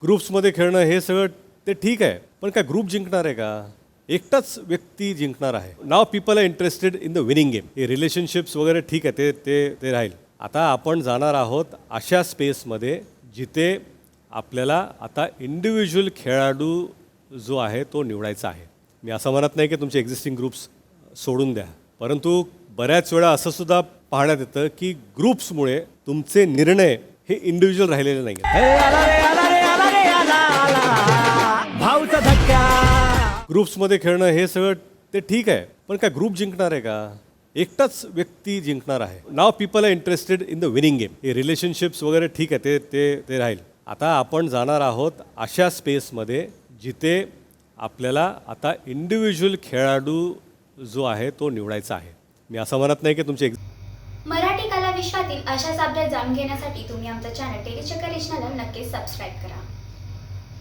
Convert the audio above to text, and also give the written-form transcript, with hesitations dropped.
ग्रुप्समध्ये खेळणं हे सगळं ते ठीक आहे, पण काय ग्रुप जिंकणार आहे का? एकटाच व्यक्ती जिंकणार आहे. Now people are interested in the winning game. हे रिलेशनशिप्स वगैरे ठीक आहे, ते ते ते राहील. आता आपण जाणार आहोत अशा स्पेसमध्ये जिथे आपल्याला आता इंडिव्हिज्युअल खेळाडू जो आहे तो निवडायचा आहे. मी असं म्हणत नाही की तुमचे एक्झिस्टिंग ग्रुप्स सोडून द्या, परंतु बऱ्याच वेळा असं सुद्धा पाहण्यात येतं की ग्रुप्समुळे तुमचे निर्णय हे इंडिव्हिज्युअल राहिलेले नाही भाऊचा धक्का. ग्रुप्समध्ये खेळणं हे सगळं ते ठीक आहे, पण काय ग्रुप जिंकणार आहे का? एकटाच व्यक्ती जिंकणार आहे. Now people are interested in the winning game. हे रिलेशनशिप्स वगैरे ठीक आहे, ते ते ते राहील. आता आपण जाणार आहोत अशा स्पेसमध्ये जिथे आपल्याला आता इंडिव्हिज्युअल खेळाडू जो आहे तो निवडायचा आहे. मी असं म्हणत नाही की तुमचे मराठी कला विश्वातील अशाच अपडेट जाणून घेण्यासाठी तुम्ही आमचं चॅनल टेलीचक्कर रिजनला नक्कीच सबस्क्राईब करा.